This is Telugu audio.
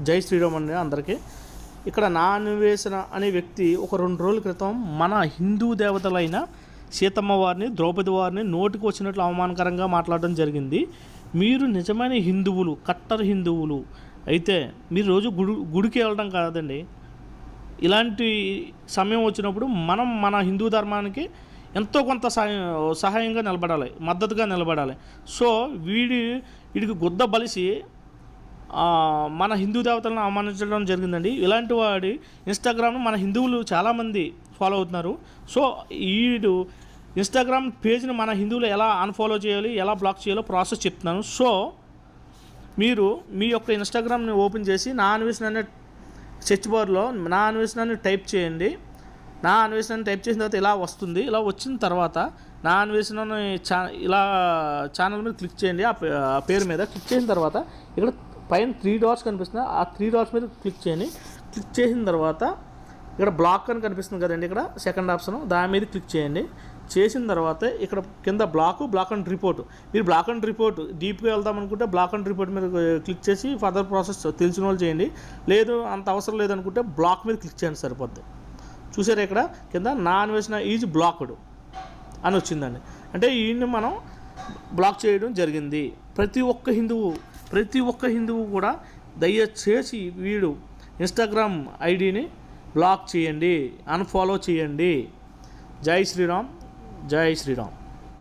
జై శ్రీరామ్ అండి అందరికీ. ఇక్కడ నా అన్వేషణ అనే వ్యక్తి ఒక 2 రోజుల క్రితం మన హిందూ దేవతలైన సీతమ్మ వారిని, ద్రౌపది వారిని నోటికి వచ్చినట్లు అవమానకరంగా మాట్లాడడం జరిగింది. మీరు నిజమైన హిందువులు, కట్టర్ హిందువులు అయితే మీరు రోజు గుడికి వెళ్ళడం కాదండి. ఇలాంటి సమయం వచ్చినప్పుడు మనం మన హిందూ ధర్మానికి ఎంతో కొంత సహాయంగా నిలబడాలి, మద్దతుగా నిలబడాలి. సో వీడికి గుద్ద బలిసి మన హిందూ దేవతలను అవమానించడం జరిగిందండి. ఇలాంటి వాడి ఇన్స్టాగ్రామ్ మన హిందువులు చాలామంది ఫాలో అవుతున్నారు. సో వీడు ఇన్స్టాగ్రామ్ పేజ్ని మన హిందువులు ఎలా అన్ఫాలో చేయాలి, ఎలా బ్లాక్ చేయాలో ప్రాసెస్ చెప్తున్నాను. సో మీరు మీ యొక్క ఇన్స్టాగ్రామ్ని ఓపెన్ చేసి నా అన్వేషణ అనే సెర్చ్ బార్లో నా అన్వేషణని టైప్ చేయండి. నా అన్వేషణని టైప్ చేసిన తర్వాత ఇలా వస్తుంది. ఇలా వచ్చిన తర్వాత నా అన్వేషణని ఇలా ఛానల్ మీద క్లిక్ చేయండి. ఆ పేరు మీద క్లిక్ చేసిన తర్వాత ఇక్కడ పైన 3 డాట్స్ కనిపిస్తుంది. ఆ 3 డాట్స్ మీద క్లిక్ చేయండి. క్లిక్ చేసిన తర్వాత ఇక్కడ బ్లాక్ అని కనిపిస్తుంది కదండి, ఇక్కడ సెకండ్ ఆప్షన్, దాని మీద క్లిక్ చేయండి. చేసిన తర్వాత ఇక్కడ కింద బ్లాక్ అండ్ రిపోర్ట్, మీరు బ్లాక్ అండ్ రిపోర్ట్ డీప్గా వెళ్దాం అనుకుంటే బ్లాక్ అండ్ రిపోర్ట్ మీద క్లిక్ చేసి ఫర్దర్ ప్రాసెస్ తెలిసిన వాళ్ళు చేయండి. లేదు అంత అవసరం లేదనుకుంటే బ్లాక్ మీద క్లిక్ చేయండి, సరిపోద్ది. చూసారా ఇక్కడ కింద నా అన్వేషణ ఈజ్ బ్లాక్డ్ అని వచ్చిందండి. అంటే ఈయన్ని మనం బ్లాక్ చేయడం జరిగింది. ప్రతి ఒక్క హిందువు కూడా దయచేసి వీడు ఇన్స్టాగ్రామ్ ఐడిని బ్లాక్ చేయండి, అన్ఫాలో చేయండి. జై శ్రీరామ్, జై శ్రీరామ్.